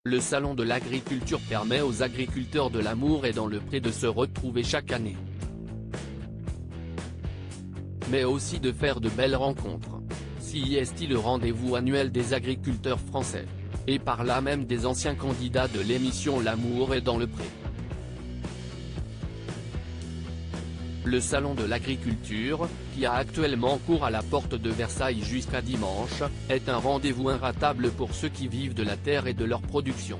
Le salon de l'agriculture permet aux agriculteurs de l'Amour et dans le Pré de se retrouver chaque année. Mais aussi de faire de belles rencontres. CIST le rendez-vous annuel des agriculteurs français. Et par là même des anciens candidats de l'émission L'Amour est dans le Pré. Le salon de l'agriculture, qui a actuellement cours à la porte de Versailles jusqu'à dimanche, est un rendez-vous inratable pour ceux qui vivent de la terre et de leur production.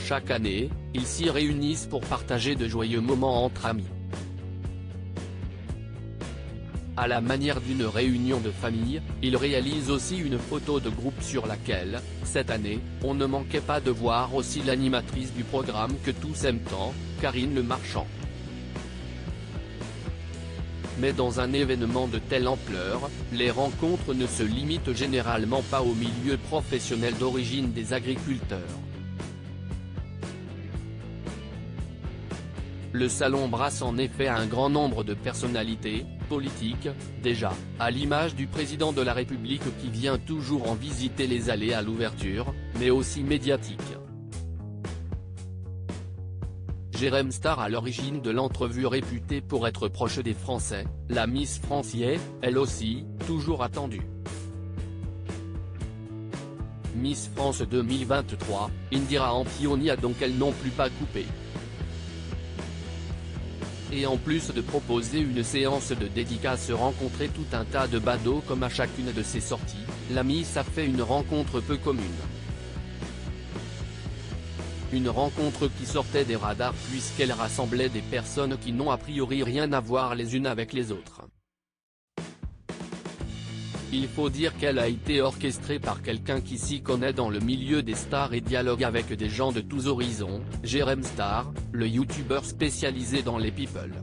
Chaque année, ils s'y réunissent pour partager de joyeux moments entre amis. À la manière d'une réunion de famille, ils réalisent aussi une photo de groupe sur laquelle, cette année, on ne manquait pas de voir aussi l'animatrice du programme que tous aiment tant, Karine Le Marchand. Mais dans un événement de telle ampleur, les rencontres ne se limitent généralement pas au milieu professionnel d'origine des agriculteurs. Le salon brasse en effet un grand nombre de personnalités, politiques, déjà, à l'image du président de la République qui vient toujours en visiter les allées à l'ouverture, mais aussi médiatiques. Jérém Star à l'origine de l'entrevue réputée pour être proche des Français, la Miss France y est, elle aussi, toujours attendue. Miss France 2023, Indira Ampioni a donc elle non plus pas coupé. Et en plus de proposer une séance de dédicaces rencontrer tout un tas de badauds comme à chacune de ses sorties, la Miss a fait une rencontre peu commune. Une rencontre qui sortait des radars puisqu'elle rassemblait des personnes qui n'ont a priori rien à voir les unes avec les autres. Il faut dire qu'elle a été orchestrée par quelqu'un qui s'y connaît dans le milieu des stars et dialogue avec des gens de tous horizons, Jérém Star, le youtubeur spécialisé dans les people.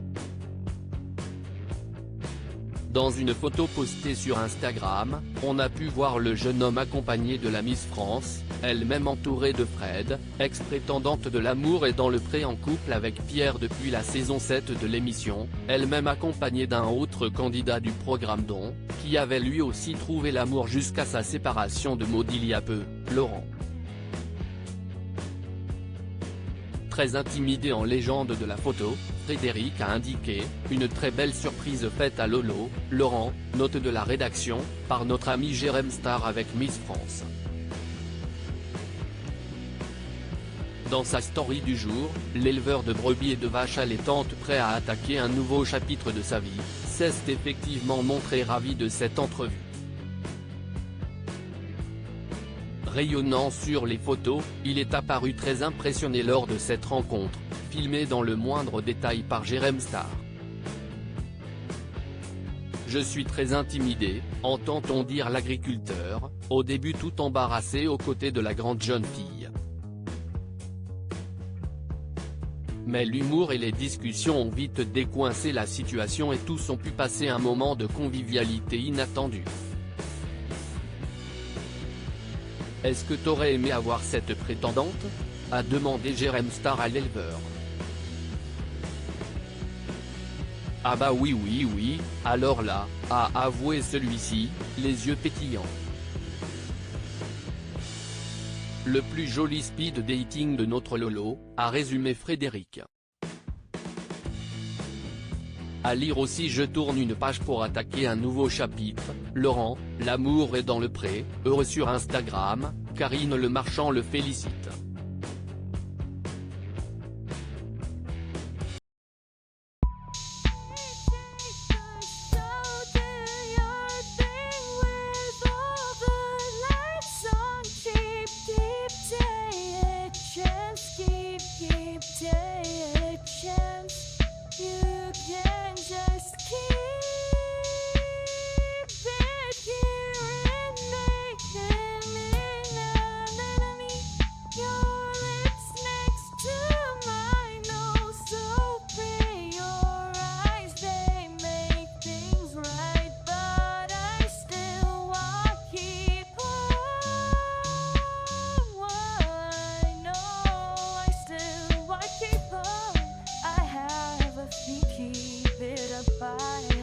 Dans une photo postée sur Instagram, on a pu voir le jeune homme accompagné de la Miss France, elle-même entourée de Fred, ex-prétendante de l'Amour et dans le Pré en couple avec Pierre depuis la saison 7 de l'émission, elle-même accompagnée d'un autre candidat du programme qui avait lui aussi trouvé l'amour jusqu'à sa séparation de Maud il y a peu, Laurent. Très intimidé en légende de la photo, Frédéric a indiqué « Une très belle surprise faite à Lolo, Laurent, note de la rédaction, par notre ami Jérém Star avec Miss France ». Dans sa story du jour, l'éleveur de brebis et de vaches allaitantes prêt à attaquer un nouveau chapitre de sa vie, s'est effectivement montré ravi de cette entrevue. Rayonnant sur les photos, il est apparu très impressionné lors de cette rencontre, filmée dans le moindre détail par Jérém Star. Je suis très intimidé, entend-on dire l'agriculteur, au début tout embarrassé aux côtés de la grande jeune fille. Mais l'humour et les discussions ont vite décoincé la situation et tous ont pu passer un moment de convivialité inattendu. Est-ce que t'aurais aimé avoir cette prétendante ? A demandé Jérém Star à l'éleveur. Ah bah oui, alors là, a avoué celui-ci, les yeux pétillants. Le plus joli speed dating de notre Lolo, a résumé Frédéric. À lire aussi je tourne une page pour attaquer un nouveau chapitre, Laurent, l'amour est dans le pré, heureux sur Instagram, Karine Le Marchand le félicite. Keep it up.